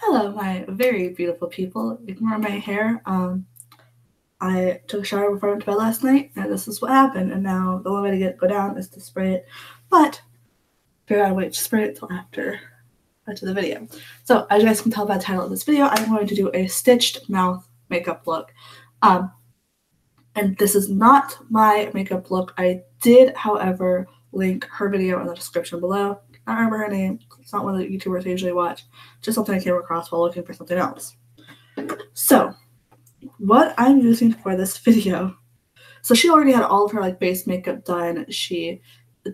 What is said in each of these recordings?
Hello, my very beautiful people. Ignore my hair. I took a shower before I went to bed last night, and this is what happened. And now the only way to go down is to spray it. But figure out a way to spray it till after the video. So as you guys can tell by the title of this video, I'm going to do a stitched mouth makeup look. And this is not my makeup look. I did, however, link her video in the description below. I don't remember her name. It's not one of the YouTubers I usually watch. Just something I came across while looking for something else. So, what I'm using for this video. So she already had all of her base makeup done. She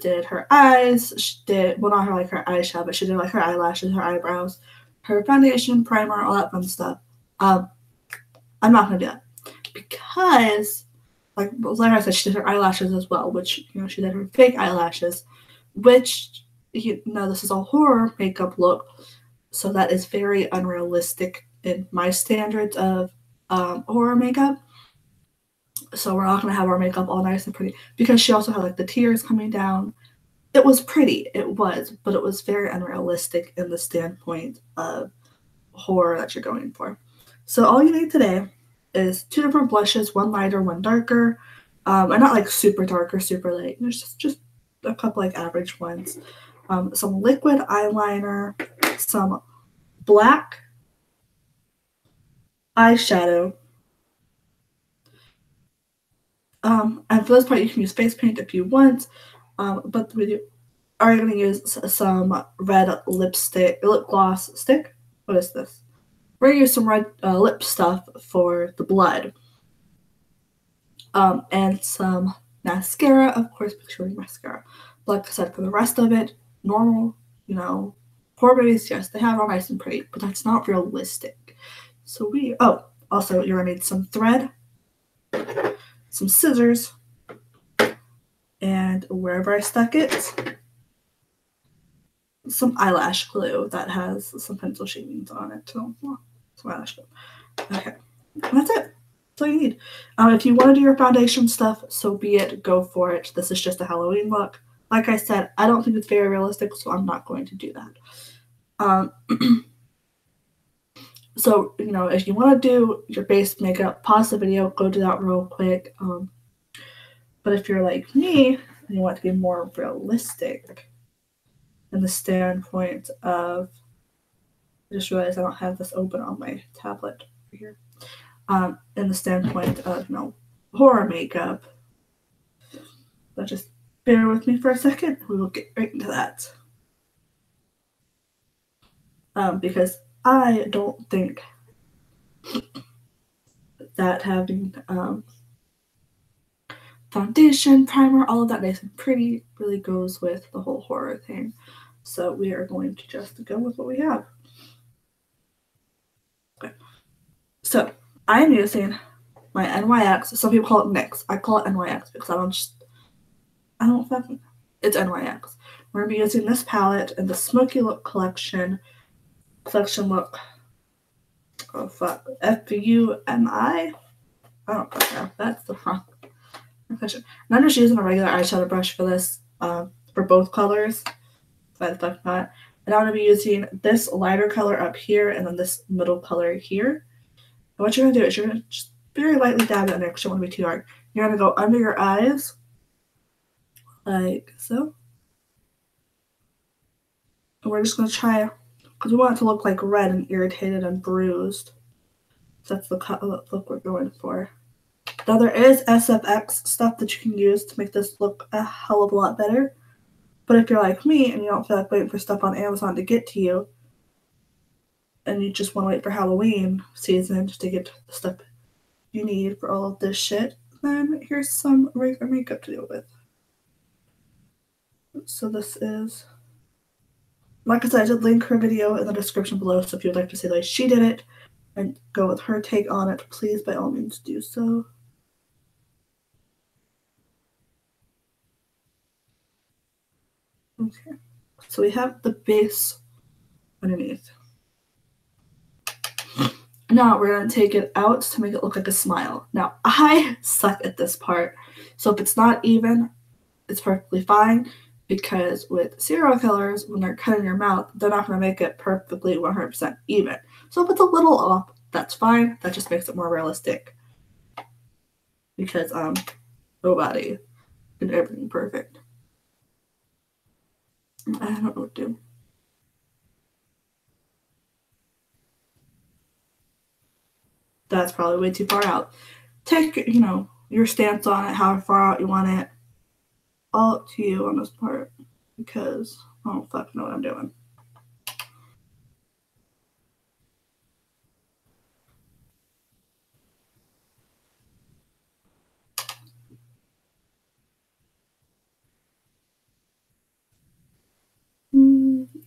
did her eyes. She did, well, not her eyeshadow, but she did her eyelashes, her eyebrows, her foundation, primer, all that fun stuff. I'm not gonna do that because, like I said, she did her eyelashes as well, which she did her fake eyelashes, which this is a horror makeup look, so that is very unrealistic in my standards of horror makeup. So we're not going to have our makeup all nice and pretty because she also had the tears coming down. It was pretty, it was, but it was very unrealistic in the standpoint of horror that you're going for. So all you need today is 2 different blushes, one lighter, one darker, and not super dark or super light. There's just a couple average ones. Some liquid eyeliner, some black eyeshadow. And for this part, you can use face paint if you want, but we are going to use some red lip gloss stick. What is this? We're going to use some red lip stuff for the blood. And some mascara, of course, picturing mascara. But like I said, for the rest of it, normal, horror movies, yes, they have all nice and pretty, but that's not realistic. So also, you're going to need some thread, some scissors, and wherever I stuck it, some eyelash glue that has some pencil shavings on it. So, some eyelash glue. Okay, and that's it. That's all you need. If you want to do your foundation stuff, so be it. Go for it. This is just a Halloween look. Like I said, I don't think it's very realistic, so I'm not going to do that. So, if you want to do your base makeup, pause the video, go do that real quick. But if you're like me and you want to be more realistic in the standpoint of, I just realized I don't have this open on my tablet over here. In the standpoint of, horror makeup, but just bear with me for a second. We will get right into that. Because I don't think that having foundation, primer, all of that nice and pretty really goes with the whole horror thing. So we are going to just go with what we have. Okay. So I'm using my NYX. Some people call it NYX. I call it NYX because it's NYX. We're going to be using this palette in the Smoky Look collection look. Oh fuck. FUMI? I don't know. That's the wrong question. And I'm just using a regular eyeshadow brush for this, for both colors. Why the fuck not? And I'm going to be using this lighter color up here and then this middle color here. And what you're going to do is you're going to just very lightly dab it in there because you don't want to be too dark. You're going to go under your eyes, like so. And we're just going to try, because we want it to look like red and irritated and bruised. So that's the look we're going for. Now there is SFX stuff that you can use to make this look a hell of a lot better. But if you're like me and you don't feel like waiting for stuff on Amazon to get to you, and you just want to wait for Halloween season to get the stuff you need for all of this shit, then here's some regular makeup to deal with. So this is, like I said, I did link her video in the description below, so if you would like to see the way she did it and go with her take on it, please by all means do so. Okay, so we have the base underneath. Now we're going to take it out to make it look like a smile. Now I suck at this part, so if it's not even, it's perfectly fine. because with serial killers, when they're cutting your mouth, they're not going to make it perfectly 100% even. So if it's a little off, that's fine. That just makes it more realistic. Because nobody did everything perfect. I don't know what to do. That's probably way too far out. Take, your stance on it, how far out you want it. All up to you on this part. Because I don't fucking know what I'm doing.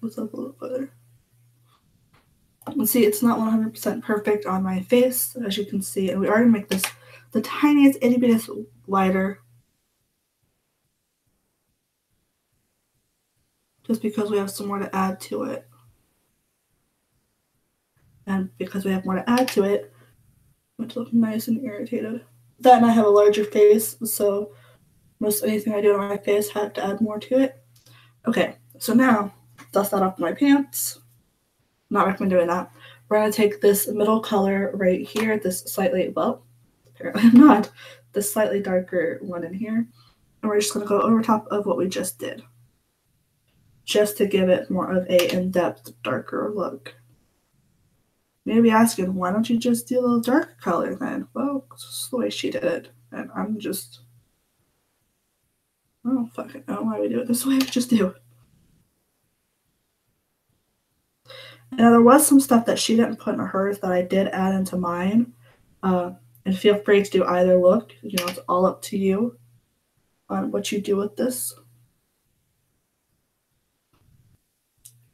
What's up a little further? Let's see, it's not 100% perfect on my face, as you can see. And we are going to make this the tiniest, itty bittiest lighter. Just because we have some more to add to it. And because we have more to add to it, I'm to look nice and irritated. That and I have a larger face, so most anything I do on my face, I have to add more to it. Okay, so now, dust that off my pants. Not recommend doing that. We're going to take this middle color right here, this slightly, well, apparently not, this slightly darker one in here. And we're just going to go over top of what we just did. Just to give it more of a in-depth, darker look. Maybe asking, why don't you just do a darker color then? Well, it's the way she did it. And I'm just, I don't fucking know why we do it this way. We just do it. Now, there was some stuff that she didn't put in hers that I did add into mine. And feel free to do either look. It's all up to you on what you do with this.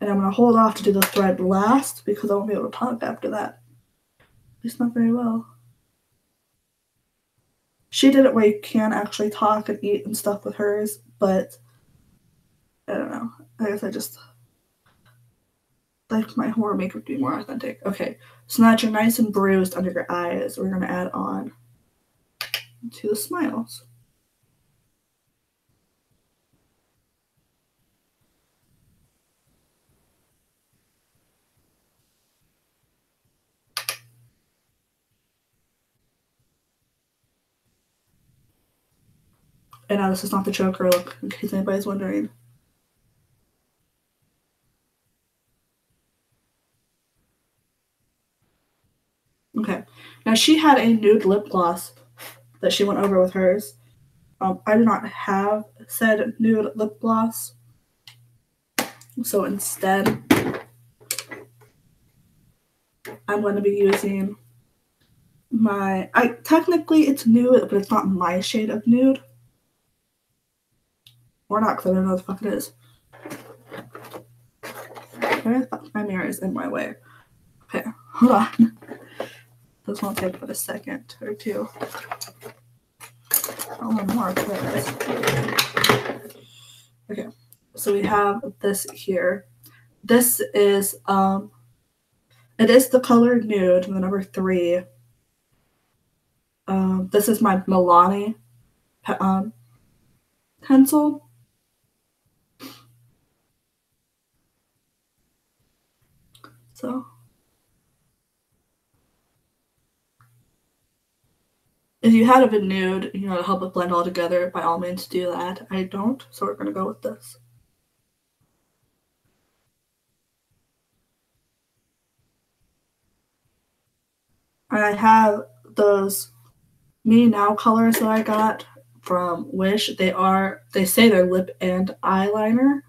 And I'm going to hold off to do the thread last because I won't be able to talk after that. At least not very well. She did it where you can actually talk and eat and stuff with hers, but I don't know. I guess I just like my horror makeup to be more authentic. Okay, so now that you're nice and bruised under your eyes, we're going to add on to the smiles. And now this is not the Joker look, in case anybody's wondering. Okay, now she had a nude lip gloss that she went over with hers. I do not have said nude lip gloss. So instead, I'm going to be using technically it's nude, but it's not my shade of nude. Or not, because I don't know what the fuck it is. My mirror is in my way. Okay, hold on. This won't take but a second or two. Oh, more, okay, so we have this here. This is it is the color nude, the number 3. This is my Milani pencil. So if you had a nude, to help it blend all together, by all means do that. I don't, so we're gonna go with this. And I have those Me Now colors that I got from Wish. They say they're lip and eyeliner.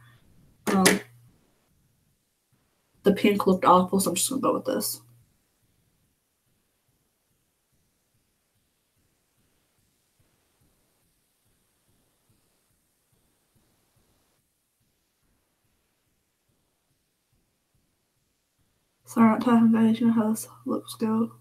The pink looked awful, so I'm just gonna go with this. Sorry, I'm not talking, guys. You know how this looks go.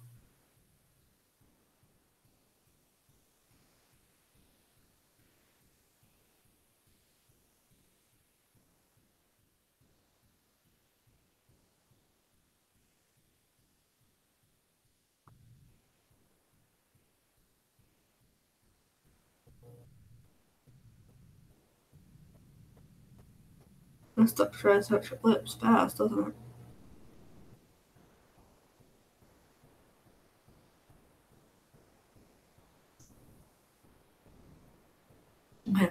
This stuff tries to touch your lips fast, doesn't it? Okay.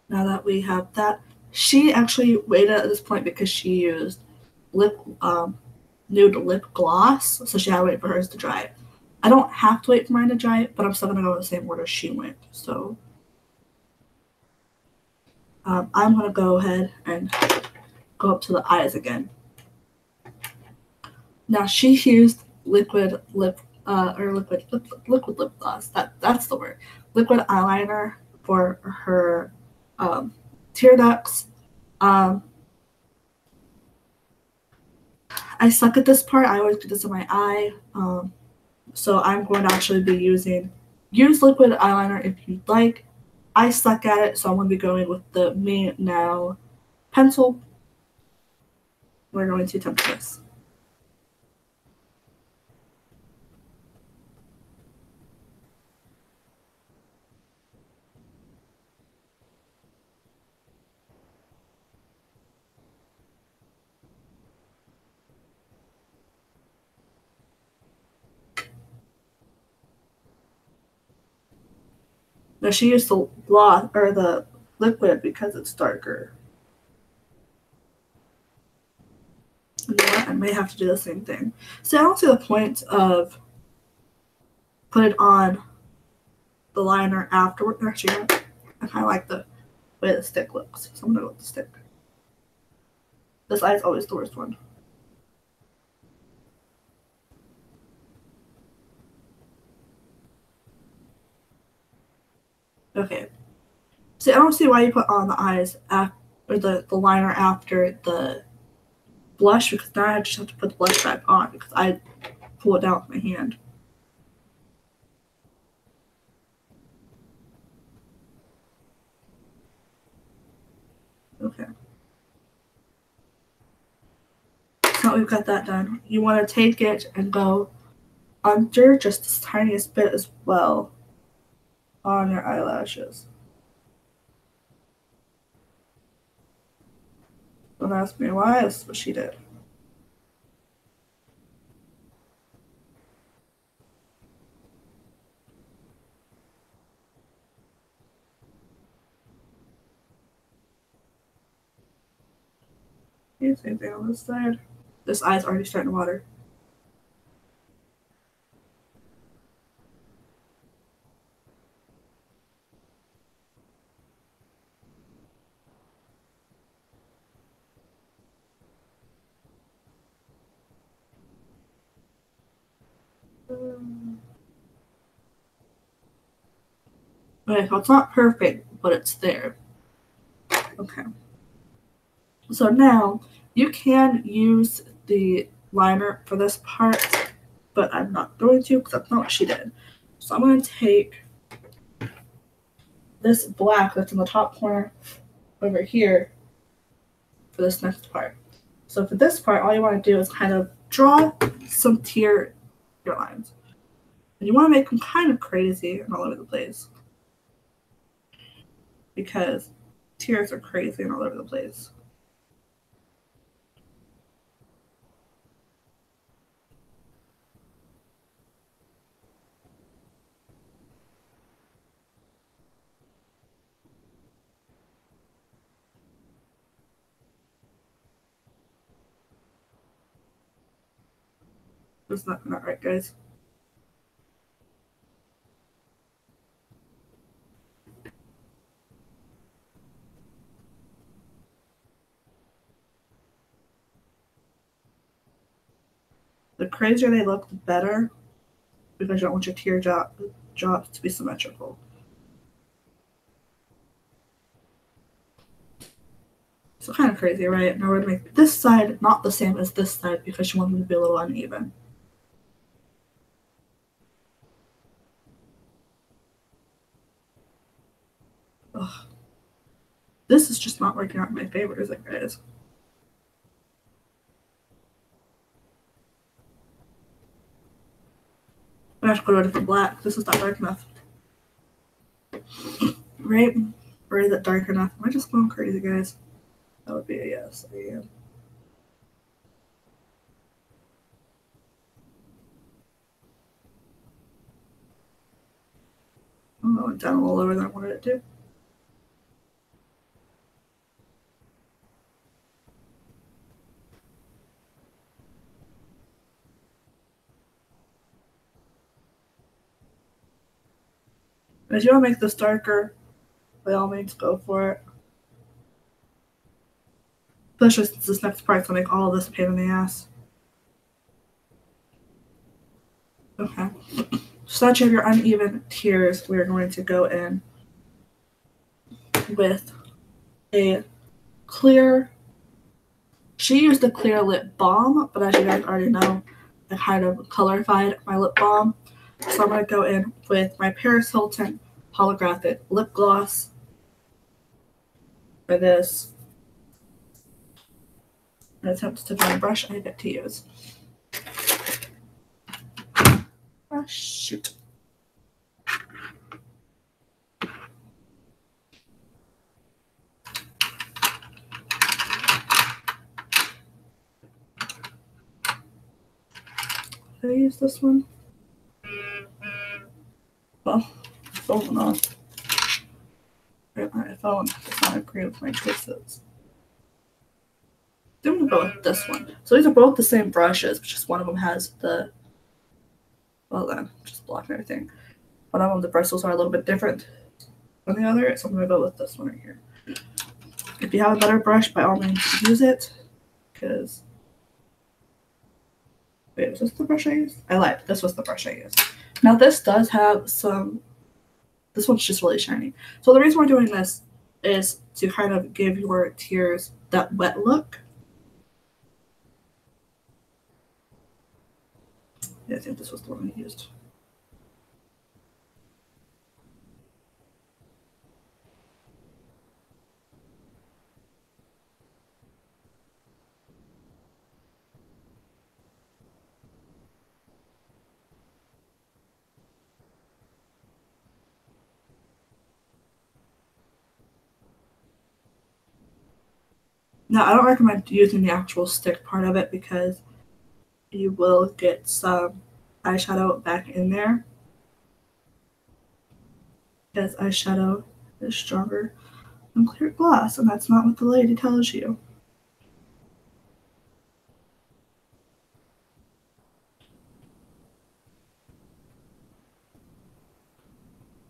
Now that we have that, she actually waited at this point because she used lip nude lip gloss, so she had to wait for hers to dry. I don't have to wait for mine to dry, but I'm still gonna go in the same order she went. So I'm gonna go ahead and go up to the eyes again. Now she used liquid lip liquid lip gloss. That's the word. Liquid eyeliner for her tear ducts. Um, I suck at this part. I always put this in my eye. So I'm going to actually be use liquid eyeliner if you'd like. I suck at it, so I'm going to be going with the Me Now pencil. We're going to attempt this. Now she used the gloss or the liquid because it's darker. You know what? I may have to do the same thing. So I don't see the point of put it on the liner afterward. Actually, I kind of like the way the stick looks, so I'm gonna go with the stick. This eye is always the worst one. Okay. See, I don't see why you put on the eyes or the liner after the blush, because now I just have to put the blush back on because I pull it down with my hand. Okay. So now we've got that done. You want to take it and go under just the tiniest bit as well on your eyelashes. Don't ask me why, that's what she did. Okay, same thing on this side. This eye's already starting to water. Okay, so it's not perfect, but it's there. Okay. So now you can use the liner for this part, but I'm not going to because that's not what she did. So I'm going to take this black that's in the top corner over here for this next part. So for this part, all you want to do is kind of draw some tear lines. And you want to make them kind of crazy and all over the place. Because tears are crazy and all over the place. That's not right, guys. The crazier they look, the better, because you don't want your tear drops to be symmetrical. So kind of crazy, right? Now we're going to make this side not the same as this side because you want them to be a little uneven. Ugh. This is just not working out in my favor, is it, guys? I'm going to have to go to a different black. This is not dark enough. Right? Or is it dark enough? Am I just going crazy, guys? That would be a yes. I am. Oh, it went down a little lower than I wanted it to. If you want to make this darker, by all means, go for it. Especially since this next part's gonna make all of this a pain in the ass. Okay. So that you have your uneven tiers, we're going to go in with a clear. She used a clear lip balm, but as you guys already know, I kind of colorified my lip balm. So I'm going to go in with my Paris Hilton holographic lip gloss for this. An attempt to find a brush I get to use. Oh, shoot. Did I use this one? Well, phone went off. My phone does not agree with my choices. I'm gonna go with this one. So these are both the same brushes, but just one of them has the, well then, just block everything. One of them, the bristles are a little bit different than the other, so I'm gonna go with this one right here. If you have a better brush, by all means use it, because, wait, was this the brush I used? I lied, this was the brush I used. Now this does have some, this one's just really shiny. So the reason we're doing this is to kind of give your tears that wet look. Yeah, I think this was the one I used. Now, I don't recommend using the actual stick part of it because you will get some eyeshadow back in there. Because eyeshadow is stronger than clear gloss, and that's not what the lady tells you.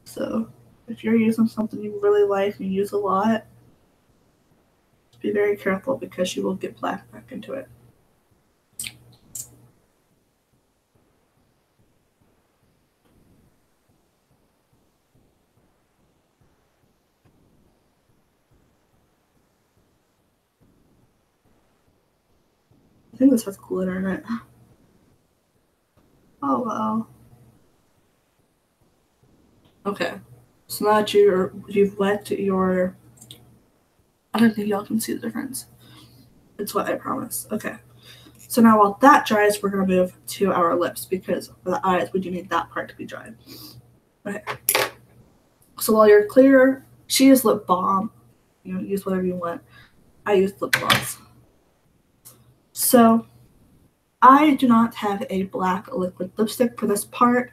So, if you're using something you really like and you use a lot, be very careful because you will get black back into it. I think this has glitter in it. Oh well. Okay. So now that you've wet your, I don't think y'all can see the difference. It's wet, I promise. Okay. So now while that dries, we're gonna move to our lips because for the eyes, we do need that part to be dry. Okay. So while you're clear, she used lip balm. You know, use whatever you want. I used lip gloss. So I do not have a black liquid lipstick for this part.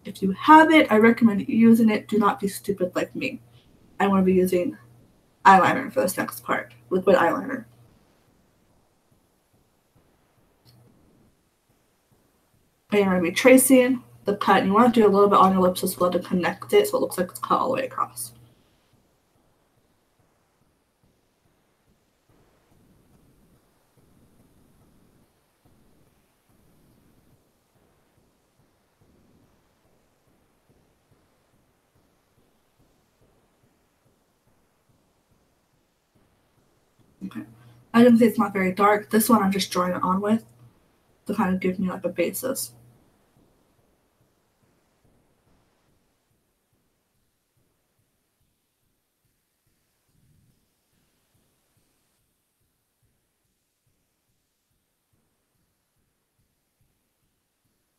If you have it, I recommend using it. Do not be stupid like me. I want to be using eyeliner for this next part, liquid eyeliner. And you're going to be tracing the cut. And you want to do a little bit on your lips as well to connect it so it looks like it's cut all the way across. Okay. I can see it's not very dark. This one I'm just drawing it on with to kind of give me like a basis.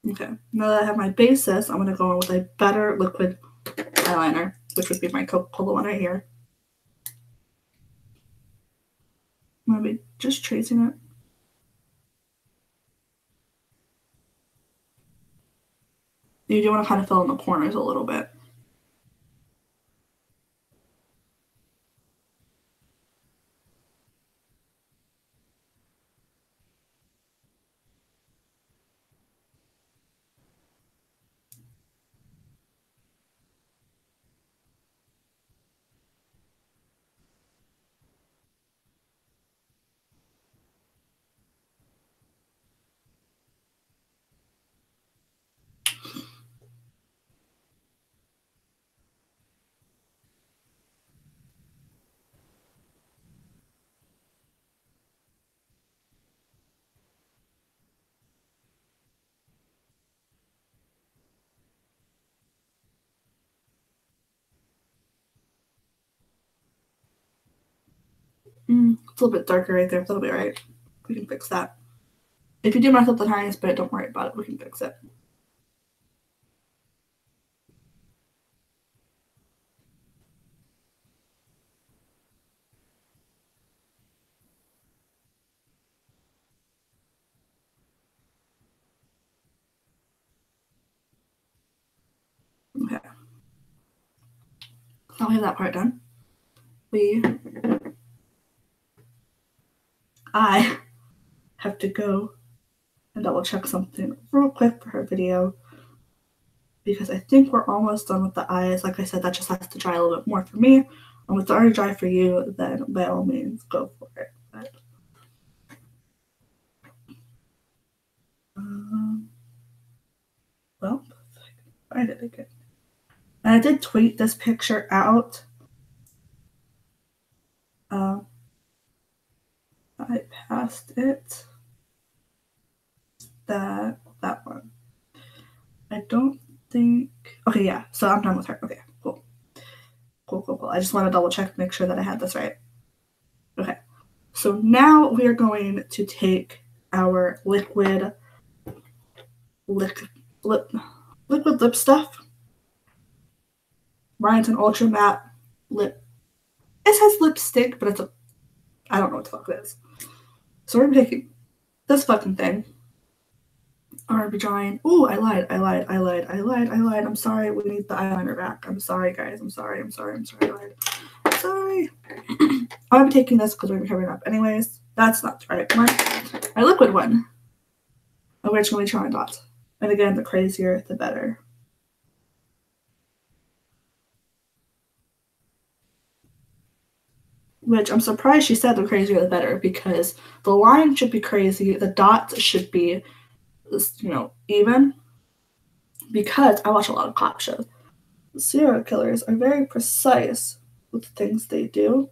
Okay, now that I have my basis, I'm going to go in with a better liquid eyeliner, which would be my Coca-Cola one right here. Just tracing it. You do want to kind of fill in the corners a little bit. It's a little bit darker right there. That'll be alright. We can fix that. If you do mess up the tiniest bit, don't worry about it. We can fix it. Okay. Now we have that part done. I have to go and double check something real quick for her video because I think we're almost done with the eyes. Like I said, that just has to dry a little bit more for me. And if it's already dry for you, then by all means, go for it. But, well, I did it again. And I did tweet this picture out. I passed it. That one. I don't think. Okay, yeah. So I'm done with her. Okay, cool. Cool. I just want to double check, make sure that I had this right. Okay. So now we are going to take our liquid lip stuff. Ryan's an ultra matte lip. It says lipstick, but I don't know what the fuck it is. So we're taking this fucking thing. I'm gonna be drawing. Ooh, I lied. I'm sorry. We need the eyeliner back. I'm sorry, guys. I'm sorry. I lied. I'm sorry. I'm gonna be taking this because we're gonna be covering up anyways. That's not the right one. My liquid one. I'm originally drawing dots. And again, the crazier, the better. Which I'm surprised she said the crazier the better because the line should be crazy, the dots should be, even. Because I watch a lot of cop shows. Serial killers are very precise with the things they do.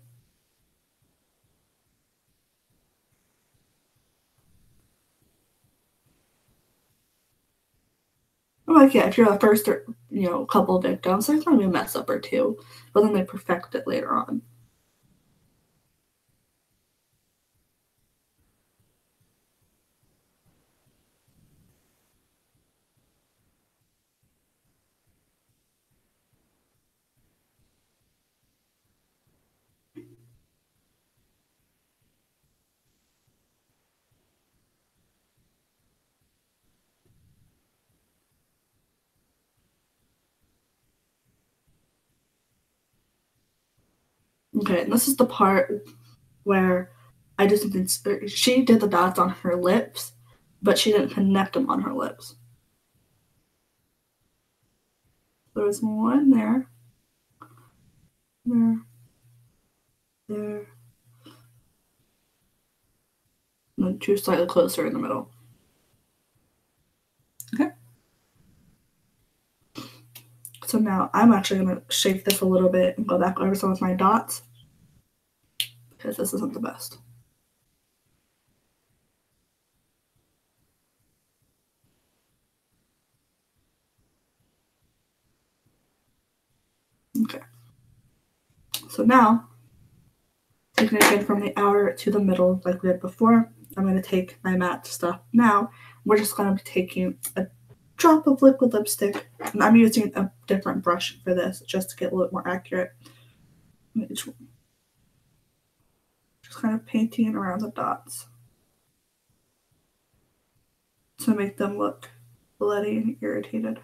Like, yeah, if you're the first, couple victims, there's gonna be a mess up or two, but then they perfect it later on. Okay, and this is the part where I do something. She did the dots on her lips, but she didn't connect them on her lips. There was one there, there, and then two slightly closer in the middle. Okay. So now I'm actually going to shape this a little bit and go back over some of my dots because this isn't the best. Okay. So now, taking it again from the outer to the middle like we did before, I'm going to take my matte stuff. Now, we're just going to be taking a drop of liquid lipstick. And I'm using a different brush for this just to get a little more accurate. Just Just kind of painting around the dots to make them look bloody and irritated.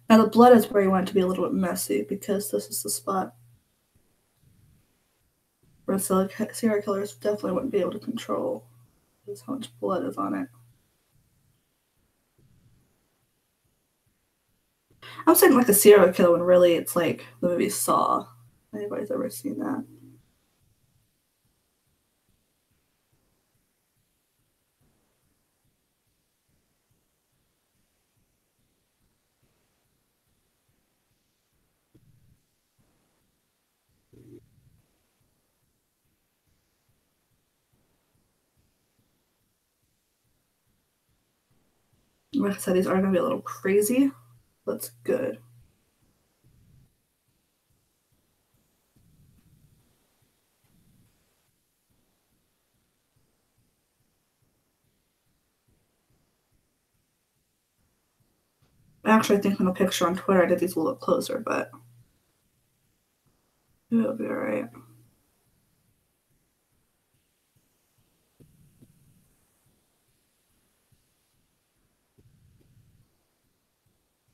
Now the blood is where you want it to be a little bit messy because this is the spot where serial killers definitely wouldn't be able to control just how much blood is on it. I'm saying like a serial killer when really it's like the movie Saw. Anybody's ever seen that? Like I said, these are going to be a little crazy. That's good. Actually, I think in the picture on Twitter, I did these a little closer, but it'll be all right.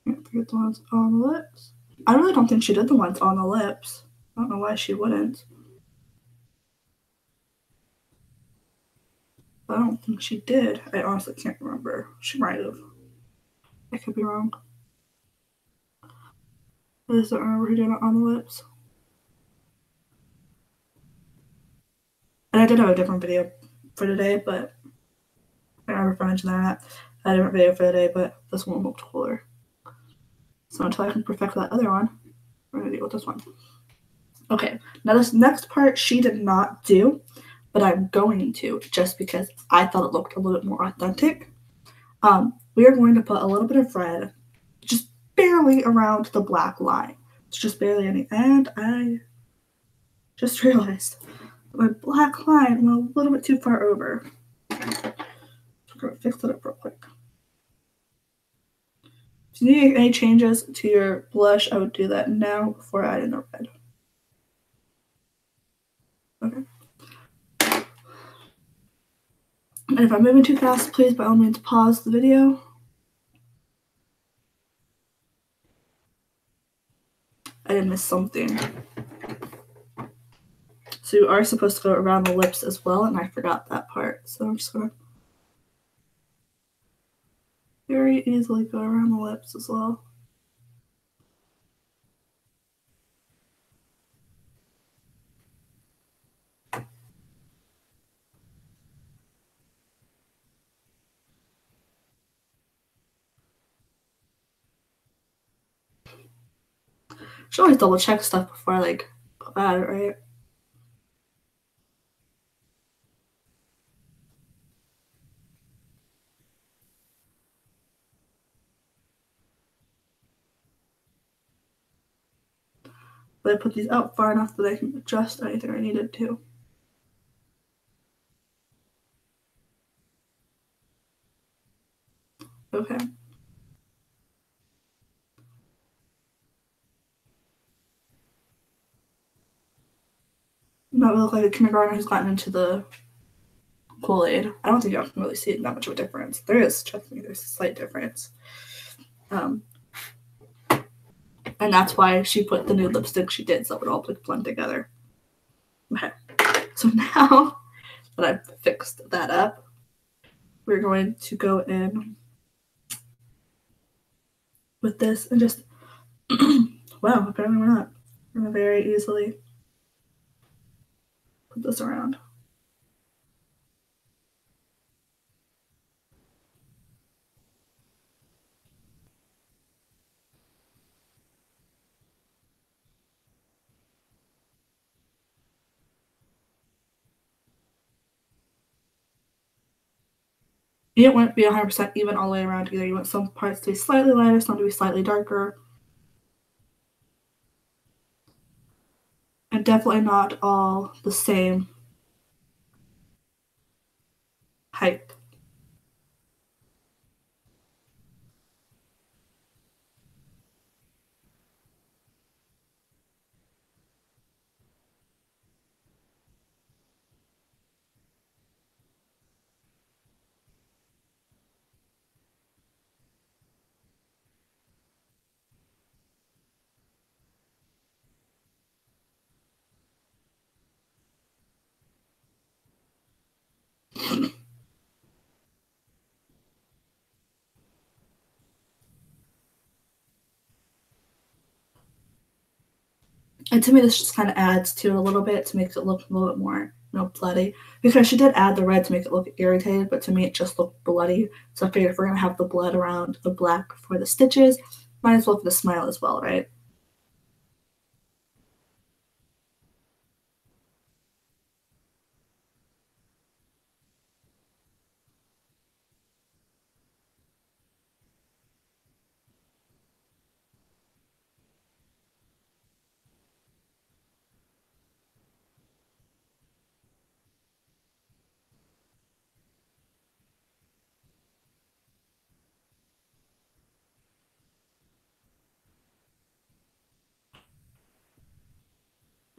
Can't forget the ones on the lips. I really don't think she did the ones on the lips. I don't know why she wouldn't. I don't think she did. I honestly can't remember. She might have. I could be wrong. I just don't remember who did it on the lips. And I did have a different video for today, but I never mentioned that. I had a different video for today, but this one looked cooler. So until I can perfect that other one, we're going to deal with this one. Okay, now this next part she did not do, but I'm going to just because I thought it looked a little bit more authentic. We are going to put a little bit of red, just barely around the black line. It's just barely any. And I just realized my black line went a little bit too far over. So we're going to fix it up real quick. If you need any changes to your blush, I would do that now before adding the red. Okay. And if I'm moving too fast, please by all means pause the video. I did miss something. So you are supposed to go around the lips as well, and I forgot that part. So I'm just going to very easily go around the lips as well. Should always double check stuff before I like add it, right? But I put these out far enough that I can adjust anything I needed to. Okay. That would look like a kindergartner who's gotten into the Kool-Aid. I don't think y'all can really see that much of a difference. There is, trust me, there's a slight difference. And that's why she put the nude lipstick she did, so it would all blend together. Okay. So now that I've fixed that up, we're going to go in with this and just, wow, apparently we're not. We're going to very easily put this around. You don't want it to be 100% even all the way around either. You want some parts to be slightly lighter, some to be slightly darker. definitely not all the same height. And to me, this just kind of adds to it a little bit to make it look a little bit more, bloody. Because she did add the red to make it look irritated, but to me, it just looked bloody. So I figured if we're gonna have the blood around the black for the stitches, might as well for the smile as well, right?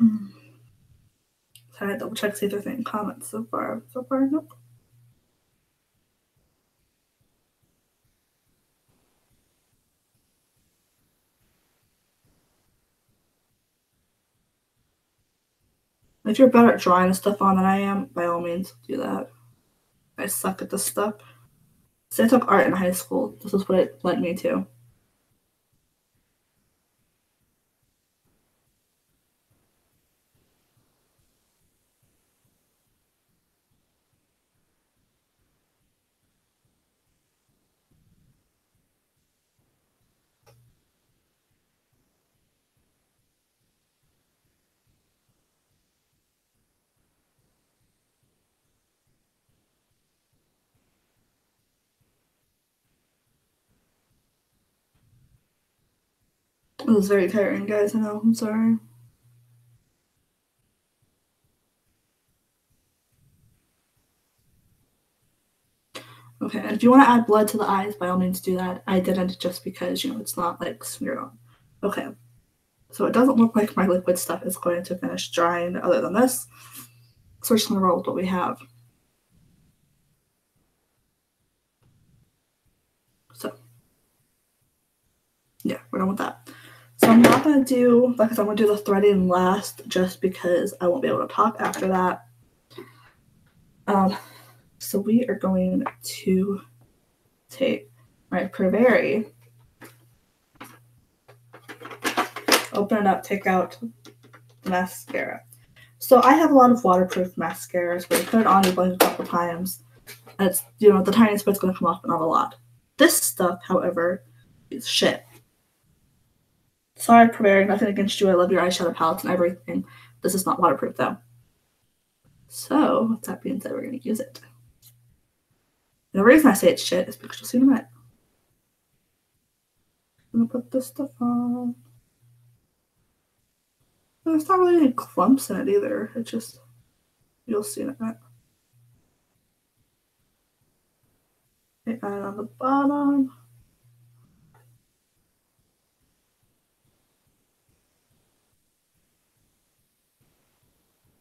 Mm. Sorry, I double check see if there's any comments so far. So far, nope. If you're better at drawing stuff on than I am, by all means, do that. I suck at this stuff. So I took art in high school. This is what it led me to. It was very tiring, guys. I know. I'm sorry. Okay, and if you want to add blood to the eyes, by all means do that. I didn't just because, it's not like smeared on. Okay, so it doesn't look like my liquid stuff is going to finish drying other than this. So we're just going to roll with what we have. So, yeah, we're done with that. So I'm not going to do, like I said, I'm going to do the threading last just because I won't be able to talk after that. So we are going to take my Preveri, open it up, take out the mascara. So I have a lot of waterproof mascaras where you put it on, you blink a couple times. It's, the tiniest bit's going to come off, but not a lot. This stuff, however, is shit. Sorry, Preveri, nothing against you. I love your eyeshadow palettes and everything. This is not waterproof, though. So, with that being said, we're going to use it. And the reason I say it's shit is because you'll see in a minute. I'm going to put this stuff on. There's not really any clumps in it either. It's just, you'll see in a minute. Okay, add it on the bottom.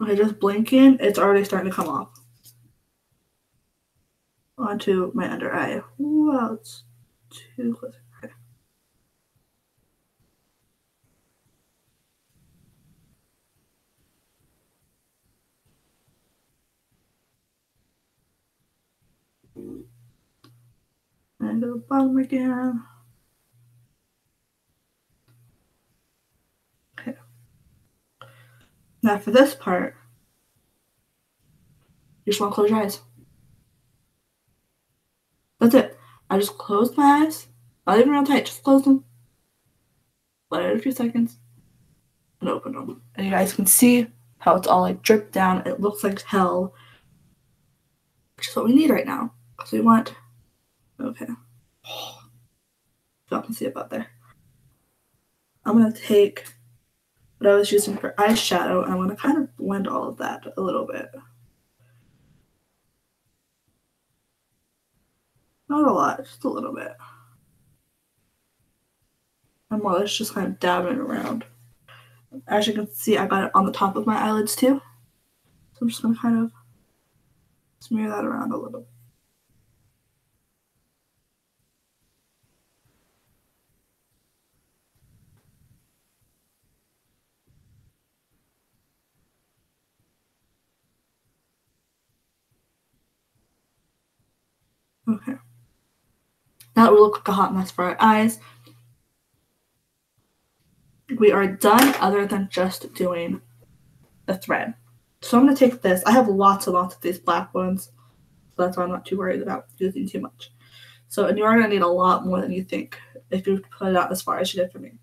Okay, just blinking, it's already starting to come off. Onto my under eye. Wow, it's too close. Okay. And to the bottom again. Okay. Now for this part, you just want to close your eyes. That's it. I just closed my eyes. Not even real tight, just close them. Let it a few seconds. And open them. And you guys can see how it's all like dripped down. It looks like hell. Which is what we need right now. Because we want, okay. Y'all can see about there. I'm going to take what I was using for eyeshadow, and I'm going to kind of blend all of that a little bit. Not a lot, just a little bit. And more or less just kind of dabbing it around. As you can see, I got it on the top of my eyelids too. So I'm just going to kind of smear that around a little. Okay. Now that we look like a hot mess for our eyes, we are done other than just doing the thread. So I'm going to take this. I have lots and lots of these black ones, so that's why I'm not too worried about using too much. So, and you are going to need a lot more than you think if you put it out as far as you did for me.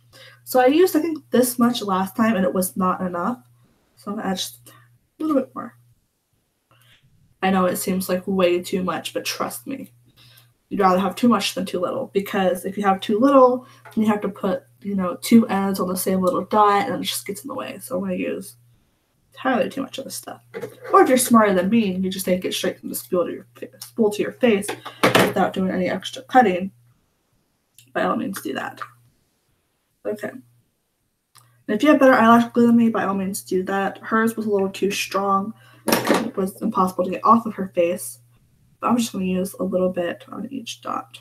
So I used, I think, this much last time, and it was not enough. So I'm going to add just a little bit more. I know it seems like way too much, but trust me, you'd rather have too much than too little, because if you have too little, then you have to put, two ends on the same little dot, and it just gets in the way. So I'm going to use entirely too much of this stuff. Or if you're smarter than me and you just take it straight from the spool to your face without doing any extra cutting, by all means do that. Okay. And if you have better eyelash glue than me, by all means do that. Hers was a little too strong. It was impossible to get off of her face. But I'm just going to use a little bit on each dot.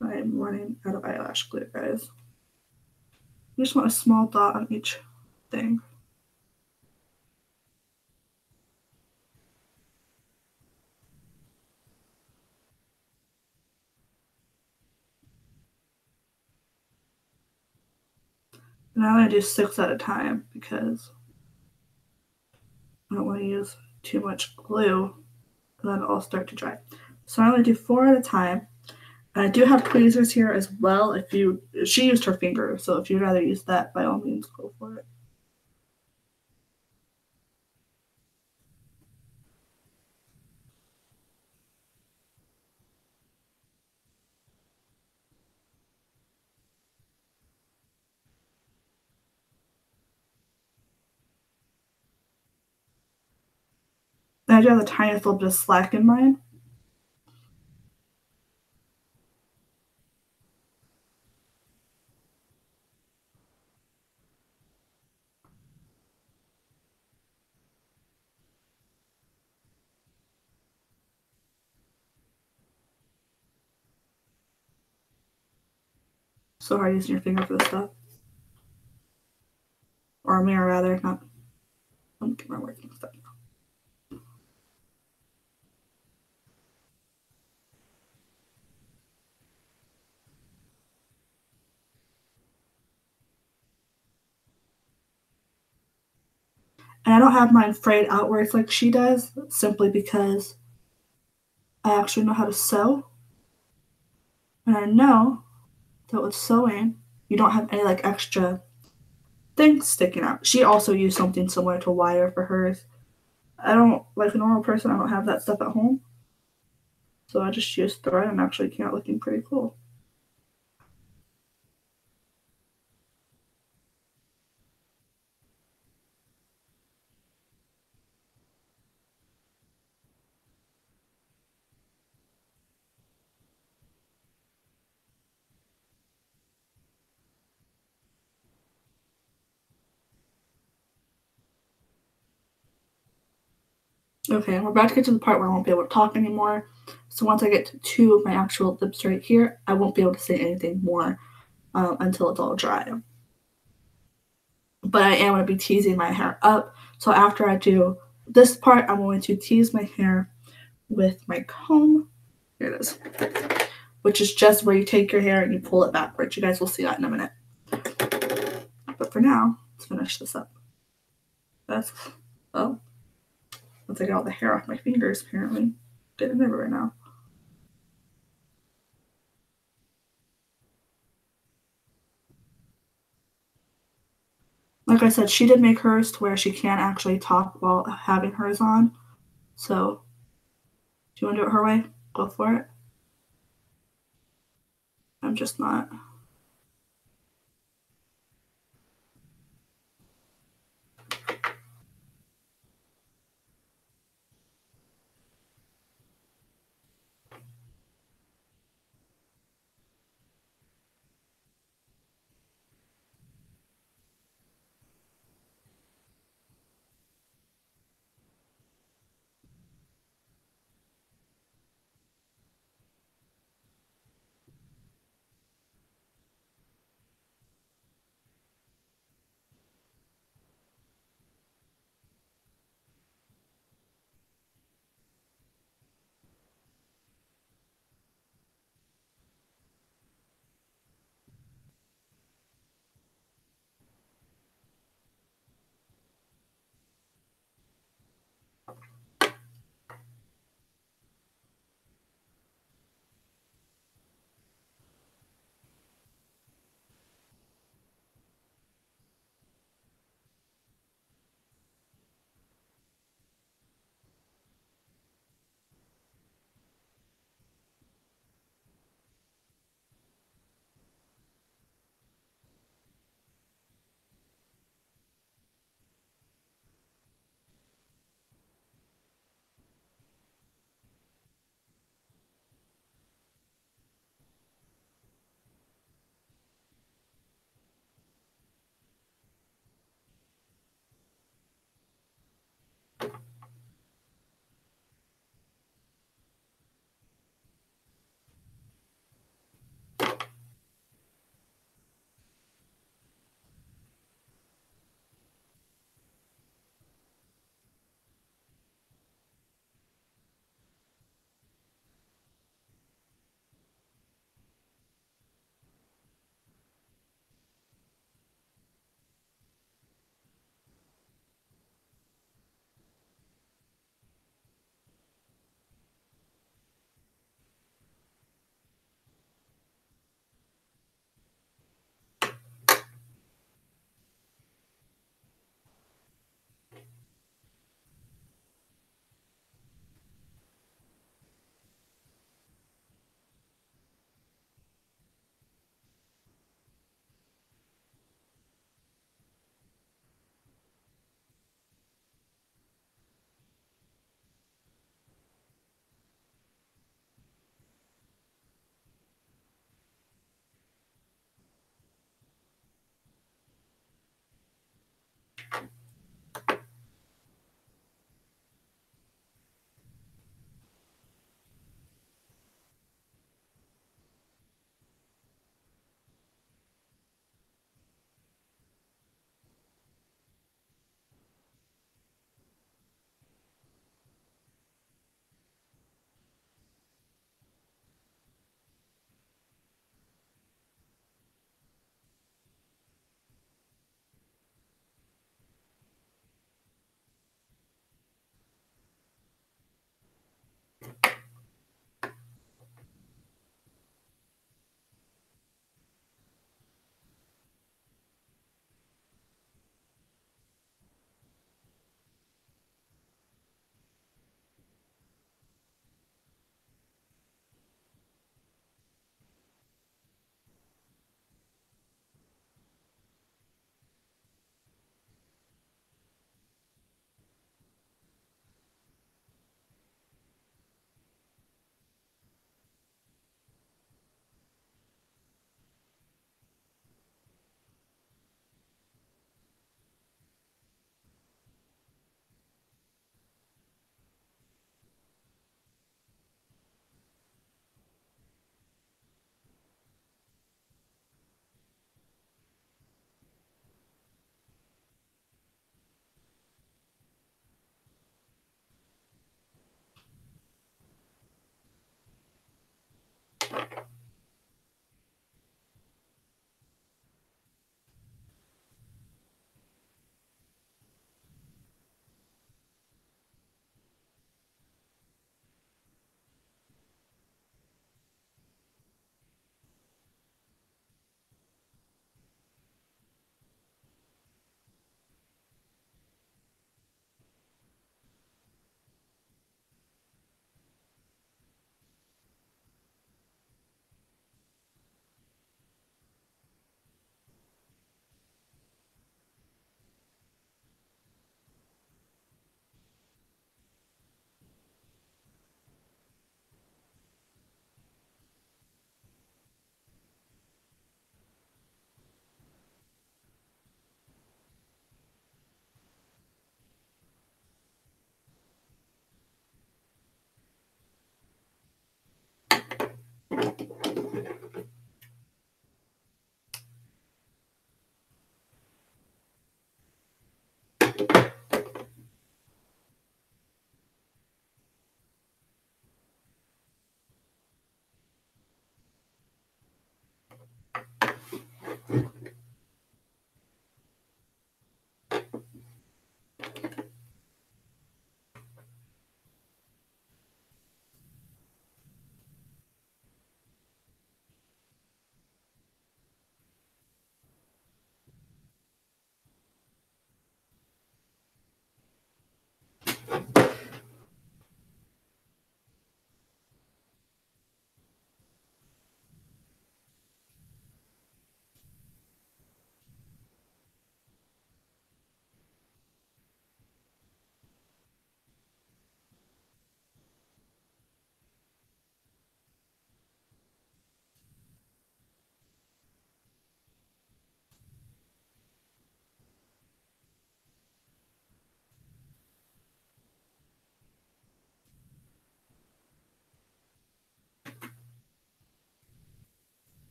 I'm running out of eyelash glue, guys. I just want a small dot on each thing. And I'm going to do 6 at a time because I don't want to use too much glue and then it'll start to dry. So I'm going to do 4 at a time. And I do have tweezers here as well. She used her finger, so if you'd rather use that, by all means, go for it. And I do have the tiniest little bit of slack in mine. So hard using your finger for this stuff. Or a mirror, rather. Not. I'm getting my words mixed up now. And I don't have mine frayed outwards like she does, simply because I actually know how to sew. And I know that with sewing, you don't have any extra things sticking out. She also used something similar to wire for hers. I don't, like a normal person, I don't have that stuff at home. So I just used thread and actually came out looking pretty cool. Okay, we're about to get to the part where I won't be able to talk anymore. So once I get to 2 of my actual lips right here, I won't be able to say anything more until it's all dry. But I am going to be teasing my hair up. So after I do this part, I'm going to tease my hair with my comb. Here it is. Which is just where you take your hair and you pull it backwards. You guys will see that in a minute. But for now, let's finish this up. Once I get all the hair off my fingers, apparently. Getting everywhere now. Like I said, she did make hers to where she can actually talk while having hers on. So, do you want to do it her way? Go for it. I'm just not.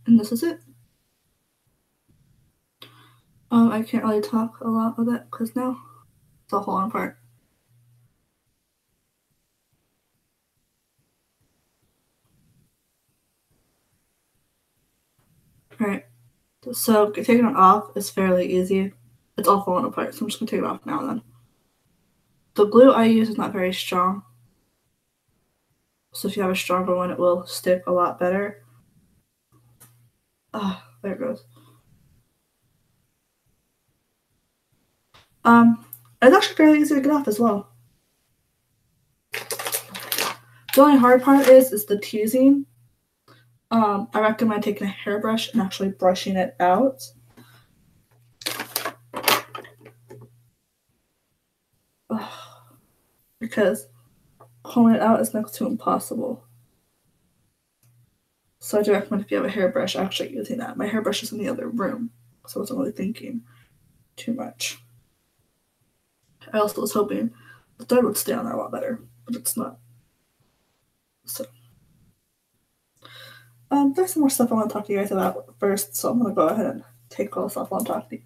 And this is it. I can't really talk a lot with it because now it's all falling apart. Alright, so taking it off is fairly easy. It's all falling apart, so I'm just going to take it off now and then. The glue I use is not very strong, so if you have a stronger one, it will stick a lot better. Ah, there it goes. It's actually fairly easy to get off as well. The only hard part is the teasing. I recommend taking a hairbrush and actually brushing it out. Because pulling it out is next to impossible. So I do recommend if you have a hairbrush actually using that. My hairbrush is in the other room, so I wasn't really thinking too much. I also was hoping the thread would stay on there a lot better, but it's not. So there's some more stuff I want to talk to you guys about first, so I'm going to go ahead and take all this off while I'm talking to you.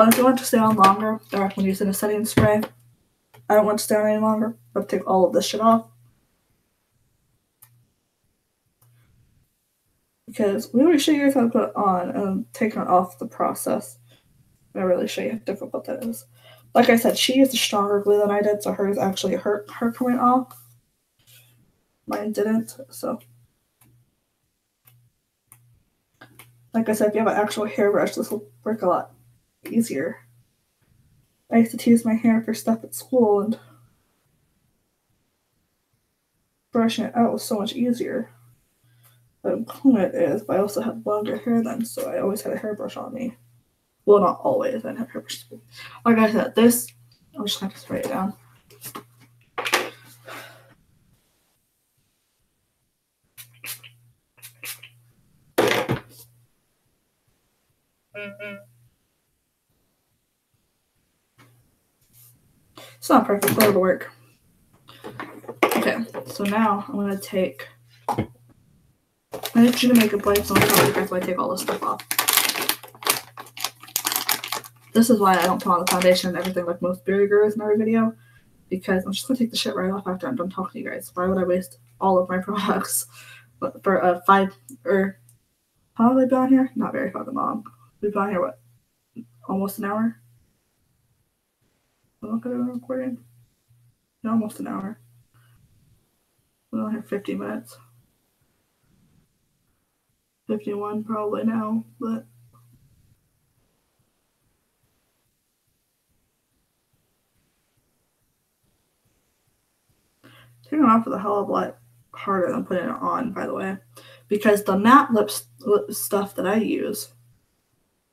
If you want to stay on longer, I recommend using a setting spray. I don't want to stay on any longer, but take all of this shit off. Because we already show you guys how to put it on and taking it off the process. I really show you how difficult that is. Like I said, she used a stronger glue than I did, so hers actually hurt her coming off. Mine didn't, so. Like I said, if you have an actual hairbrush, this will work a lot easier. I used to tease my hair for stuff at school, and brushing it out was so much easier. But combing it is, but I also had longer hair then, so I always had a hairbrush on me. Well, not always. I didn't have hairbrush. Like I said, this, I'm just going to spray it down. It's not perfect, but it'll work. Okay, so now I'm going to take. I need you to make a plate, so I'm going to tell you guys why I take all this stuff off. This is why I don't put on the foundation and everything like most beauty gurus in every video, because I'm just going to take the shit right off after I'm done talking to you guys. Why would I waste all of my products for a 5 or how long have I been on here? Not very fucking long. We've been on here, what, almost an hour? I'm not going to recording. No, almost an hour. We only have 50 minutes. 51 probably now, but taking it off is a hell of a lot harder than putting it on, by the way, because the matte lip stuff that I use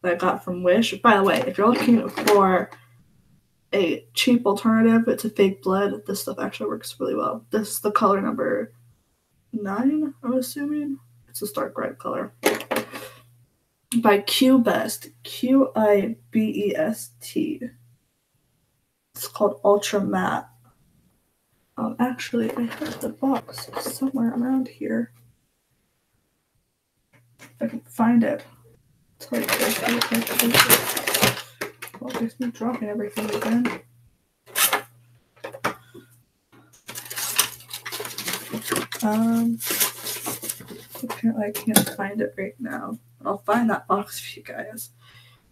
that I got from Wish. By the way, if you're looking for a cheap alternative to fake blood, this stuff actually works really well. This is the color number 9, I'm assuming. It's a stark red color. By Qbest, Qibest. It's called Ultra Matte. Actually, I have the box somewhere around here. If I can find it. Tell you guys how to well, there's me dropping everything again. Apparently I can't find it right now. I'll find that box for you guys.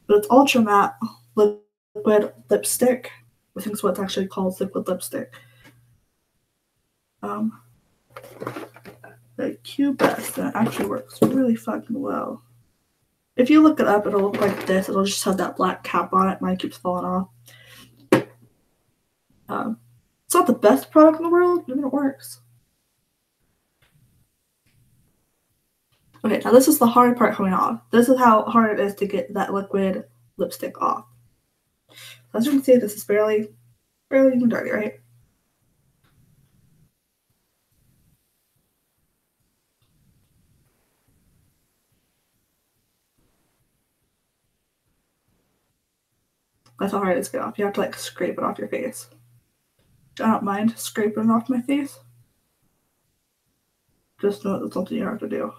But it's Ultra Matte liquid lipstick. I think it's what it's actually called, liquid lipstick. The Qbest, and it actually works really fucking well. If you look it up, it'll look like this. It'll just have that black cap on it. Mine keeps falling off. It's not the best product in the world, but it works. Okay, now this is the hard part coming off. This is how hard it is to get that liquid lipstick off. So as you can see, this is barely even dirty, right? That's how hard it is to get off. You have to like scrape it off your face. I don't mind scraping it off my face. Just know it's something you have to do.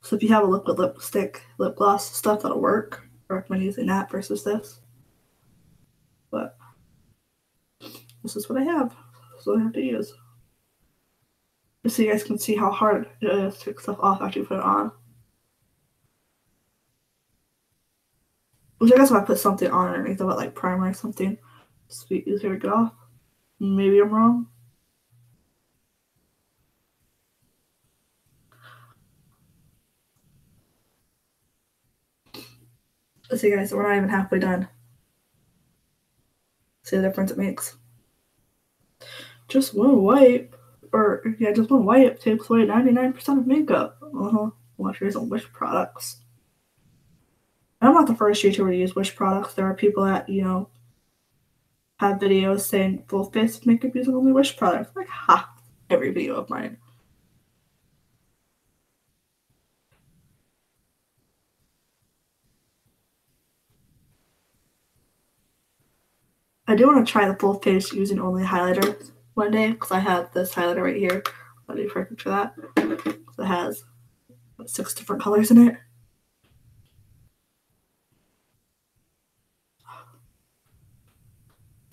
So if you have a liquid lipstick, lip gloss stuff, that'll work. I recommend using that versus this. But this is what I have. This is what I have to use. Just so you guys can see how hard it is to take stuff off after you put it on. Which I guess if I put something on underneath of it, like primer or something, it's be easier to get off. Maybe I'm wrong. Let's see, guys, we're not even halfway done. See the difference it makes? Just one wipe, just one wipe takes away 99% of makeup. Unless you're using Wish products. I'm not the first YouTuber to use Wish products. There are people that, have videos saying full face makeup using only Wish products. Like, every video of mine. I do want to try the full face using only highlighter one day because I have this highlighter right here. That'd be perfect for that. It has 6 different colors in it.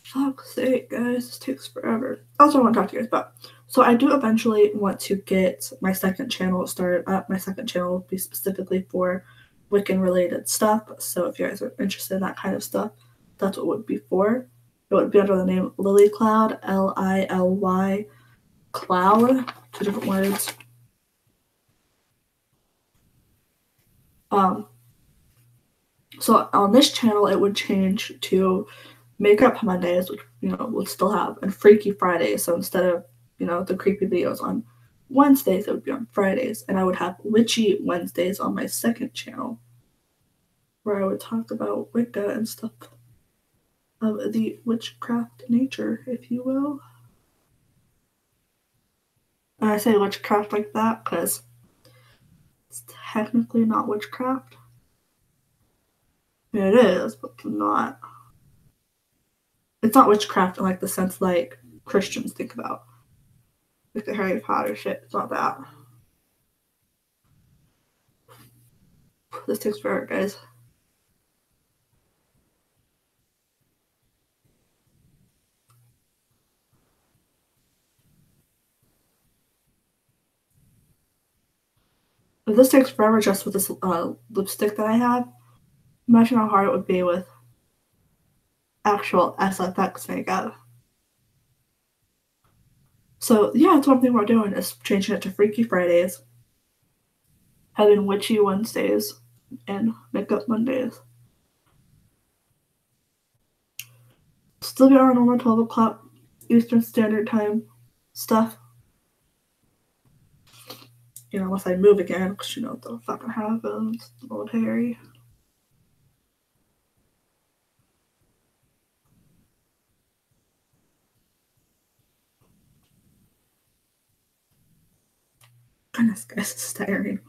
Fuck's sake, guys, this takes forever. Also, I want to talk to you guys about. So I do eventually want to get my second channel started up. My second channel will be specifically for Wiccan related stuff. So if you guys are interested in that kind of stuff, that's what it would be for. It would be under the name Lily Cloud, Lily Cloud, 2 different words. So on this channel, it would change to Makeup Mondays, which would still have, and Freaky Fridays. So instead of the creepy videos on Wednesdays, it would be on Fridays, and I would have Witchy Wednesdays on my second channel, where I would talk about Wicca and stuff of the witchcraft nature, if you will. And I say witchcraft like that because it's technically not witchcraft. It is, but not. It's not witchcraft in like the sense like Christians think about. Like the Harry Potter shit. It's not that. This takes forever, guys. If this takes forever just with this lipstick that I have, imagine how hard it would be with actual SFX makeup. So yeah, that's one thing we're doing is changing it to Freaky Fridays, having Witchy Wednesdays, and Makeup Mondays. Still be our normal 12 o'clock Eastern Standard Time stuff. Unless I move again, because what fucking happens. Old Harry. Goodness, guys, it's tiring.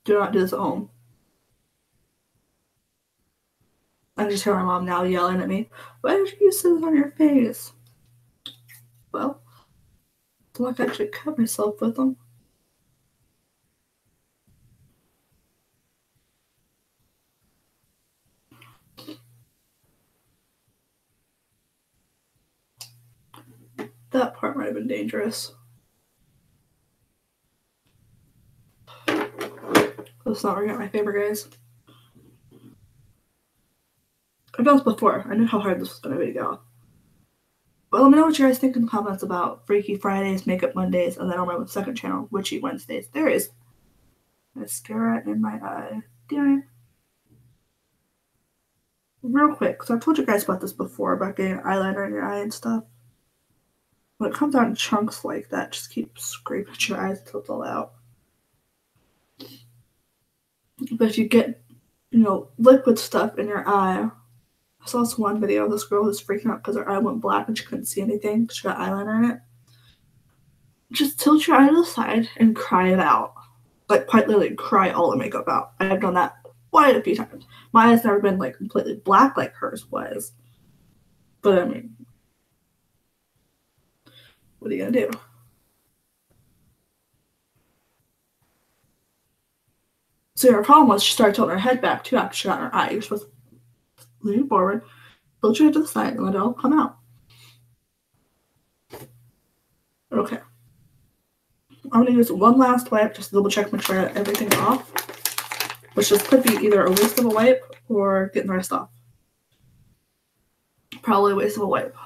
Do not do this at home. I just hear my mom now yelling at me. Why did you use this on your face? Well, so I can actually cut myself with them. That part might have been dangerous. Let's not forget my favorite, guys. I've done this before. I knew how hard this was going to be to go. Well, let me know what you guys think in the comments about Freaky Fridays, Makeup Mondays, and then on my second channel, Witchy Wednesdays. There is mascara in my eye. Damn it. Real quick, so I told you guys about this before, about getting eyeliner in your eye and stuff. When it comes out in chunks like that, just keep scraping at your eyes until it's all out. But if you get, liquid stuff in your eye, I saw this one video of this girl who's freaking out because her eye went black and she couldn't see anything because she got eyeliner in it. Just tilt your eye to the side and cry it out. Like, quite literally cry all the makeup out. I've done that quite a few times. My eye's never been, completely black like hers was. But, What are you gonna do? So her problem was she started tilting her head back too after she got in her eye. You're supposed to lean forward, tilt your head to the side, and let it all come out. Okay. I'm gonna use one last wipe just to double check, make sure I got everything off. Which just could be either a waste of a wipe or getting the rest off. Probably a waste of a wipe.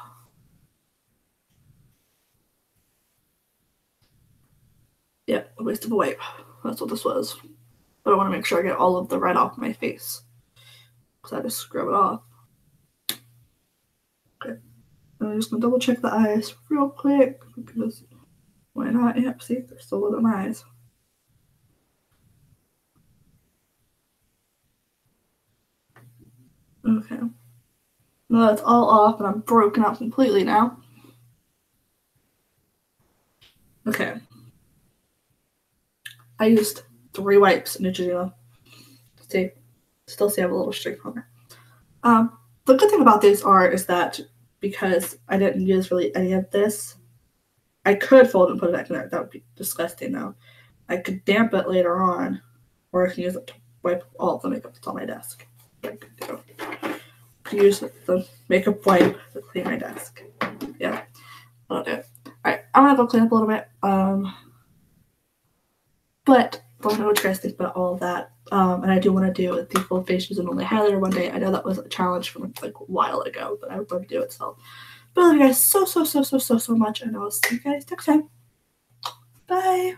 Yeah, a waste of a wipe. That's what this was. But I want to make sure I get all of the red off my face. Because I just scrub it off. Okay. And I'm just going to double check the eyes real quick. Because why not? Yep, see, they're still within my eyes. Okay. Now that's all off and I'm broken out completely now. Okay. I used 3 wipes in Neutrogena. See, still see I have a little streak on there. The good thing about these is that because I didn't use really any of this, I could fold it and put it back in there. That would be disgusting though. I could damp it later on, or I can use it to wipe all of the makeup that's on my desk. I could use the makeup wipe to clean my desk. Yeah, I'll do it. Alright, I'm gonna go clean up a little bit. But let me know what you guys think about all of that. And I do want to do the full face using only highlighter one day. I know that was a challenge from like a while ago, but I would love to do it still. But I love you guys so much, and I'll see you guys next time. Bye.